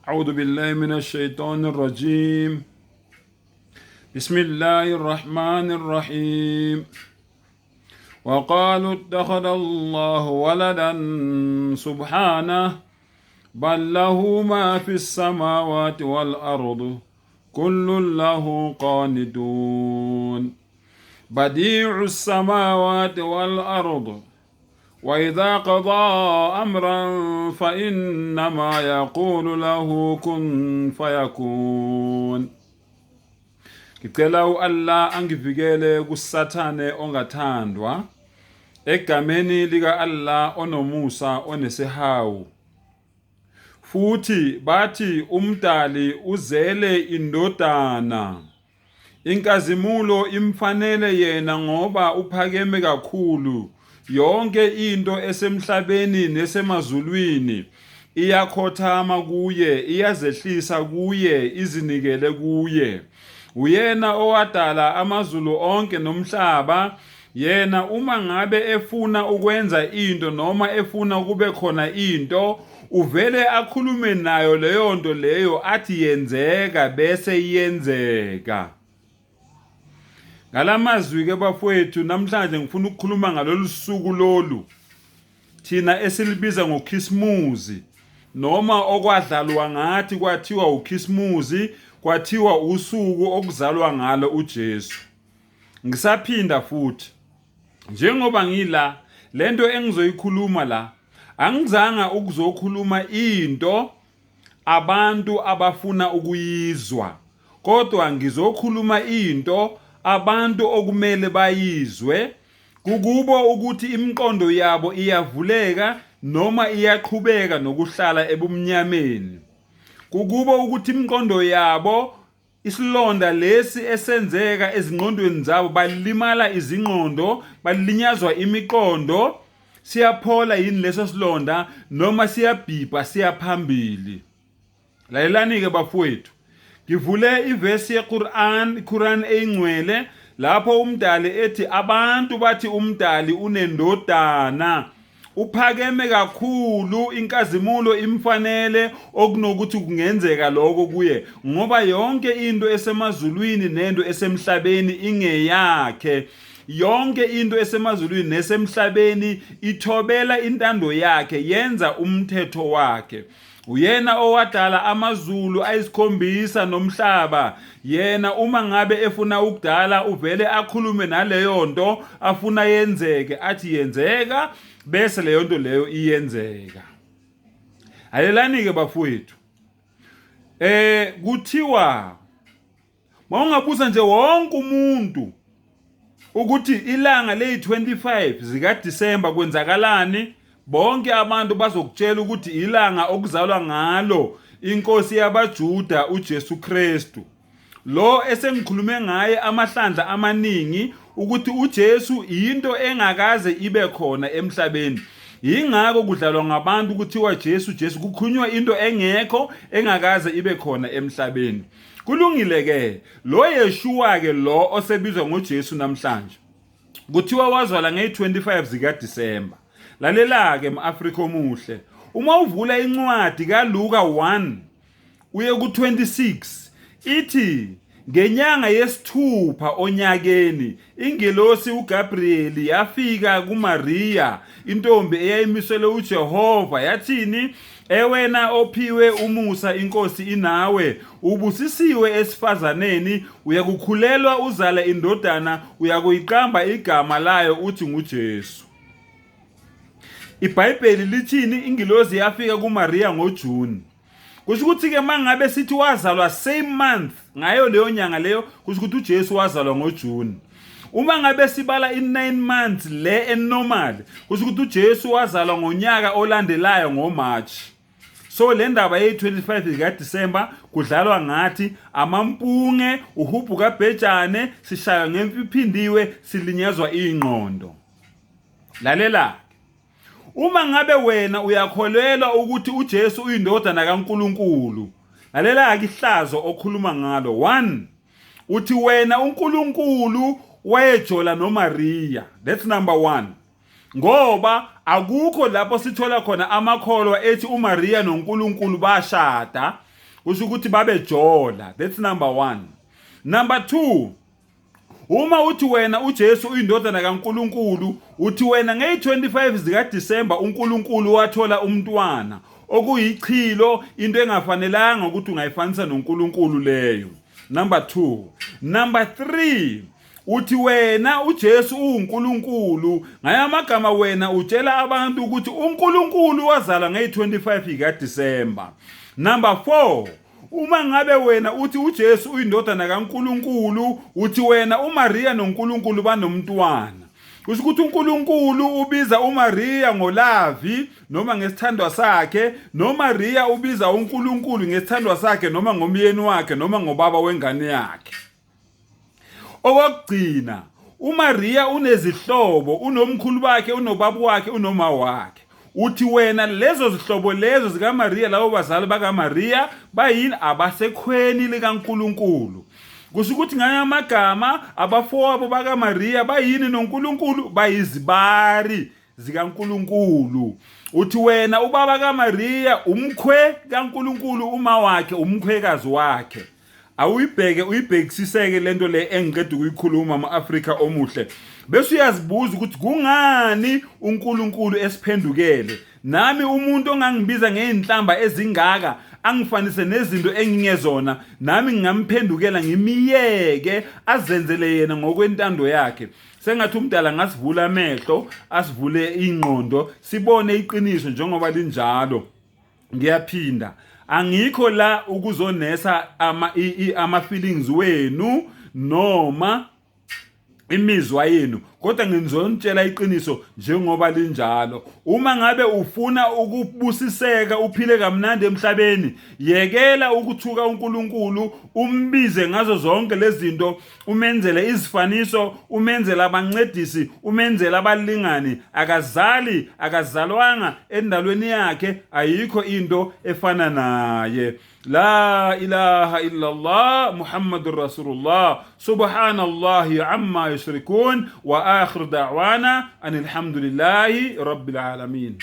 أعوذ بالله من الشيطان الرجيم. بسم الله الرحمن الرحيم. وقالوا اتخذ الله ولدا سبحانه بل له ما في السماوات والأرض كل له قانتون بديع السماوات والأرض وإذا قضى أمرا فإنما يقول له كن فيكون. Ngicela uAllah angivikele kusathane ongathandwa egameni lika Allah onomusa onesihawu. Futhi bathi umdali uzele indodana, inkazimulo imfanele yena ngoba uphakeme kakhulu. Yonke into esemhlabeni nesemazulwini iyakhothama kuye, iyazehlisa kuye, izinikele kuye. Uyena owadala amazulu onke nomhlaba. Yena uma ngabe efuna ukwenza into noma efuna kube khona into, uvele akhulume nayo leyo nto leyo athi yenzeka bese iyenzeka. Ngalamazwi ke bafowethu, namhlanje ngifuna ukukhuluma ngalolu suku lolu thina esilibiza ngoKhisimusi, noma okwadlalwa ngathi kwathiwa uKhisimusi, kwathiwa usuku okuzalwa ngalo uJesu. Ngisaphinda futhi, njengoba ngila lento engizoyikhuluma la, angizanga ukuzokhuluma into abantu abafuna ukuyizwa, kodwa ngizokhuluma into abantu okumele bayizwe, kukubo ukuthi imiqondo yabo iyavuleka noma iyaqhubeka nokuhlala ebumnyameni. Kukubo ukuthi imiqondo yabo, isilonda lesi esenzeka ezingqondweni zabo, balimala izingqondo, balilinyazwa imiqondo, siyaphola yini leso silonda noma siyabhibha siyaphambili. Lalelani ke bafowethu, ngivule ivesi yeQuran eyingcwele lapho umdali ethi abantu bathi umdali unendodana, uphakeme kakhulu, inkazimulo imfanele okunokuthi kungenzeka lokho kuye, ngoba yonke into esemazulwini nento esemhlabeni ingeyakhe. Yonke into esemazulwini nesemhlabeni ithobela intando yakhe, yenza umthetho wakhe. Uyena owadala amazulu ayisikhombisa nomhlaba. Yena uma ngabe efuna ukudala uvele akhulume naleyo nto afuna yenzeke, athi yenzeka bese leyo nto leyo iyenzeka. Ayelani ke bafowethu, kuthiwa mawungabuza nje wonke umuntu ukuthi ilanga leyi-25 zikaDisemba kwenzakalani, bonke abantu bazokutshela ukuthi ilanga okuzalwa ngalo inkosi yabaJuda uJesu Kristu, lo esengikhulume ngaye amahlandla amaningi ukuthi uJesu into engakaze ibe khona emhlabeni. Yingakho kudlalwa ngabantu kuthiwa Jesu, kukhulunywa into engekho engakaze ibe khona emhlabeni. Kulungile ke, lo Yeshua ke lo osebizwa ngoJesu namhlanje kuthiwa wazalwa ngeyi-25 zikaDisemba. Lalela ke mAfrika omuhle, uma uvula incwadi kaLuka 1 uye ku-26 ithi ngenyanga yesithupha onyakeni ingelosi uGabriel yafika kuMaria intombi eyayimiselwe uJehova, yathini, ewena ophiwe umusa inkosi inawe, ubusisiwe esifazaneni, uyakukhulelwa uzala indodana, uyakuyiqamba igama layo uthi nguJesu. iBhayibheli lithini? Ingilosi yafika kuMaria ngoJuni. Kusho ukuthi ke mangabe sithi wazalwa same month ngayo leyo nyanga leyo, kusho ukuthi uJesu wazalwa ngoJuni. Uma ngabe sibala in9 months le enormal, kusho ukuthi uJesu wazalwa ngonyaka olandelayo ngoMarch. So le ndaba ye-25 zikaDisemba kudlalwa ngathi amampunge, uhubhu kaBhejane, sishaya ngemfiphindiwe, silinyazwa ingqondo. Lalela, uma ngabe wena uyakholelwa ukuthi uJesu uyindodana kaNkulunkulu, lalela ke ihlazo okhuluma ngalo. 1, uthi wena uNkulunkulu wayejola noMaria. That's number 1. Ngoba akukho lapho sithola khona amakholwa ethi uMaria noNkulunkulu bashada. kusho ukuthi babejola. That's number 1. Number 2, uma uthi wena uJesu uyindodana kaNkuluNkulu, uthi wena nge-25 zika December uNkulunkulu wathola umntwana, okuyichilo, into engafanelanga ukuthi ungayifanisa noNkulunkulu leyo. Number 2. Number 3, uthi wena uJesu uNkulunkulu, ngayamagama wena utshela abantu ukuthi uNkulunkulu wazala nge-25 zika December. Number 4, uma ngabe wena uthi uJesu uyindodana kaNkulunkulu, uthi wena uMaria noNkulunkulu banomntwana. Kusho ukuthi uNkulunkulu ubiza uMaria ngolavi noma ngesithandwa sakhe, noMaria ubiza uNkulunkulu ngesithandwa sakhe noma ngomyeni wakhe noma ngobaba wengane yakhe. Okugcina, uMaria unezihlobo, unomkhulu bakhe, unobaba wakhe, unoma wakhe. Uthi wena lezo zihlobo lezo zikaMaria, labo bazali bakaMaria bayini? Abasekhweni likaNkulunkulu. Kusho ukuthi ngayamagama abafowabo bakaMaria bayini noNkulunkulu? Bayizibari zikaNkulunkulu. Uthi wena ubaba kaMaria umkhwe kaNkulunkulu, uma wakhe umkhwekazi wakhe. Awuyibheke uyibhekisiseke lento le engiqeda ukuyikhuluma ama-Afrika omuhle, bese uyazibuza ukuthi kungani uNkulunkulu esiphendukele. Nami umuntu ongangibiza ngeinhlamba ezingaka angifanise nezinto engingezona, nami ngingamphendukela ngimiyeke azenzele yena ngokwentando yakhe. Sengathi umdala ngasivula amehlo, asivule ingqondo, sibone iqiniso njengoba linjalo. Ngiyaphinda, angikho la ukuzonesa ama feelings wenu noma imizwa yenu, kodwa ngizontshela iqiniso njengoba linjalo. Uma ngabe ufuna ukubusiseka uphile kamnandi emhlabeni, yekela ukuthuka uNkulunkulu, umbize ngazo zonke lezi zinto, umenzele izifaniso, umenzele abancedisi, umenzele abalingani. Akazalwanga endalweni yakhe, ayikho into efana naye. La ilaha illallah Muhammadur Rasulullah. Subhanallahi amma yushrikun. Wa akhir da'wana anil hamdulillahi rabbil alamin.